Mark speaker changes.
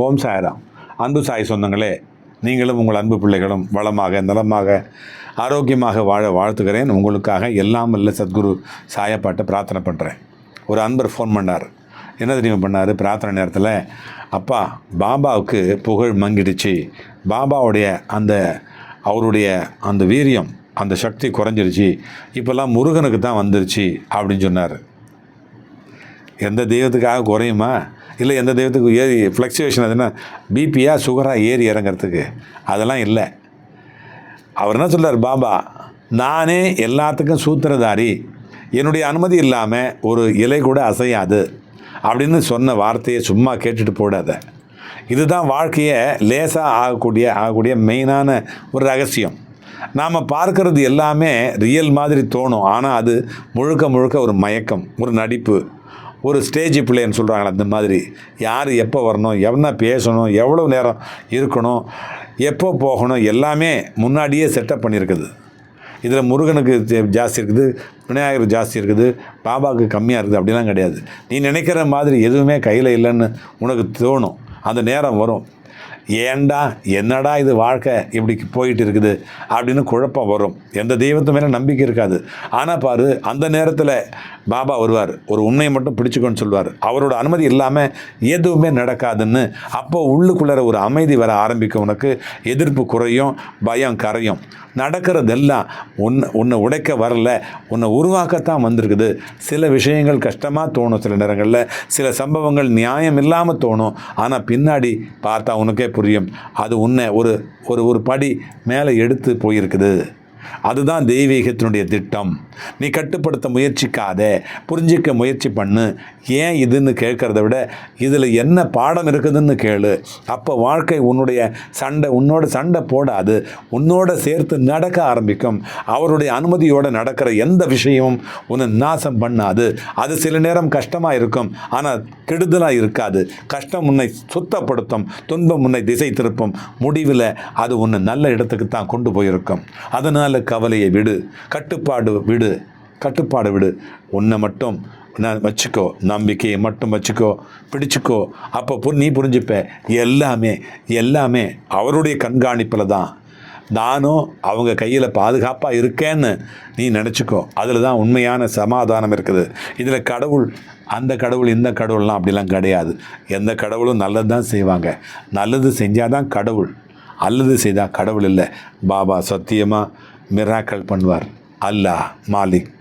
Speaker 1: ஓம் சாய்ராம். அன்பு சாய் சொந்தங்களே, நீங்களும் உங்கள் அன்பு பிள்ளைகளும் வளமாக நலமாக ஆரோக்கியமாக வாழ வாழ்த்துக்கிறேன். உங்களுக்காக எல்லாம் வல்ல சத்குரு சாயப்பாட்டை பிரார்த்தனை பண்ணுறேன். ஒரு அன்பர் ஃபோன் பண்ணார். என்ன தெரியுமா பண்ணார்? பிரார்த்தனை நேரத்தில், அப்பா பாபாவுக்கு புகழ் மங்கிடுச்சு, பாபாவுடைய அவருடைய அந்த வீரியம், அந்த சக்தி குறைஞ்சிருச்சு, இப்போல்லாம் முருகனுக்கு தான் வந்துருச்சு அப்படின்னு சொன்னார். எந்த தெய்வத்துக்காக குறையுமா? இல்லை எந்த தெய்வத்துக்கு ஏறி ஃப்ளக்சுவேஷன் அதுன்னா பிபியா சுகராக ஏறி இறங்கிறதுக்கு அதெல்லாம் இல்லை. அவர் என்ன சொல்கிறார்? பாபா, நானே எல்லாத்துக்கும் சூத்திரதாரி, என்னுடைய அனுமதி இல்லாமல் ஒரு இலை கூட அசையாது அப்படின்னு சொன்ன வார்த்தையை சும்மா கேட்டுட்டு போடாத. இதுதான் வாழ்க்கையை லேசாக ஆகக்கூடிய மெயினான ஒரு ரகசியம். நாம் பார்க்கறது எல்லாமே ரியல் மாதிரி தோணும், ஆனால் அது முழுக்க ஒரு மயக்கம், ஒரு நடிப்பு, ஒரு ஸ்டேஜ் பிள்ளைன்னு சொல்கிறாங்களே அந்த மாதிரி. யார் எப்போ வரணும், என்ன பேசணும், எவ்வளோ நேரம் இருக்கணும், எப்போ போகணும், எல்லாமே முன்னாடியே செட்டப் பண்ணியிருக்குது. இதில் முருகனுக்கு ஜாஸ்தி இருக்குது, விநாயகருக்கு ஜாஸ்தி இருக்குது, பாபாவுக்கு கம்மியாக இருக்குது அப்படிலாம் கிடையாது. நீ நினைக்கிற மாதிரி எதுவுமே கையில் இல்லைன்னு உனக்கு தோணும். அந்த நேரம் வரும். ஏண்டா என்னடா இது வாழ்க்கை இப்படி போயிட்டு இருக்குது அப்படின்னு குழப்பம் வரும். எந்த தெய்வத்து மேலே நம்பிக்கை இருக்காது. ஆனால் பாரு, அந்த நேரத்தில் பாபா வருவார், ஒரு உண்மையை மட்டும் பிடிச்சிக்கோன்னு சொல்லுவார். அவரோட அனுமதி இல்லாமல் எதுவுமே நடக்காதுன்னு. அப்போ உள்ளுக்குள்ளே ஒரு அமைதி வர ஆரம்பிக்கும். உனக்கு எதிர்ப்பு குறையும், பயம் கரையும். நடக்கிறதெல்லாம் உன்னை உடைக்க வரல, உன்னை உருவாக்கத்தான் வந்திருக்குது. சில விஷயங்கள் கஷ்டமாக தோணும், சில நேரங்களில் சில சம்பவங்கள் நியாயம் இல்லாமல் தோணும். ஆனால் பின்னாடி பார்த்தா உனக்கே புரியும், அது உன்னை ஒரு படி மேலே எடுத்து போயிருக்குது. அதுதான் தெய்வீகத்தினுடைய திட்டம். நீ கட்டுப்படுத்த முயற்சிக்காத, புரிஞ்சிக்க முயற்சி பண்ணு. ஏன் இதுன்னு கேட்குறத விட இதில் என்ன பாடம் இருக்குதுன்னு கேளு. அப்போ வாழ்க்கை உன்னோட சண்டை போடாது, உன்னோட சேர்த்து நடக்க ஆரம்பிக்கும். அவருடைய அனுமதியோடு நடக்கிற எந்த விஷயமும் உன்னை நாசம் பண்ணாது. அது சில நேரம் கஷ்டமாக இருக்கும், ஆனால் கெடுதலாக இருக்காது. கஷ்டம் உன்னை சுத்தப்படுத்தும், துன்பம் உன்னை திசை திருப்பும். முடிவில் அது உன்னை நல்ல இடத்துக்கு தான் கொண்டு போயிருக்கும். அதனால் கவலையை விடு, கட்டுப்பாடு விடு. உன்னை மட்டும் வச்சுக்கோ, நம்பிக்கையை மட்டும் வச்சுக்கோ, பிடிச்சிக்கோ. அப்போ நீ புரிஞ்சுப்ப, எல்லாமே அவருடைய கண்காணிப்பில் தான். நானும் அவங்க கையில் பாதுகாப்பாக இருக்கேன்னு நீ நினச்சிக்கோ. அதில் தான் உண்மையான சமாதானம் இருக்குது. இதில் கடவுள், அந்த கடவுள், இந்த கடவுள்லாம் அப்படிலாம் கிடையாது. எந்த கடவுளும் நல்லது தான் செய்வாங்க. நல்லது செஞ்சால் தான் கடவுள், அல்லது செய்தால் கடவுள் இல்லை. பாபா சத்தியமாக மிராக்கள் பண்ணுவார். அல்லாஹ் மாலிக்.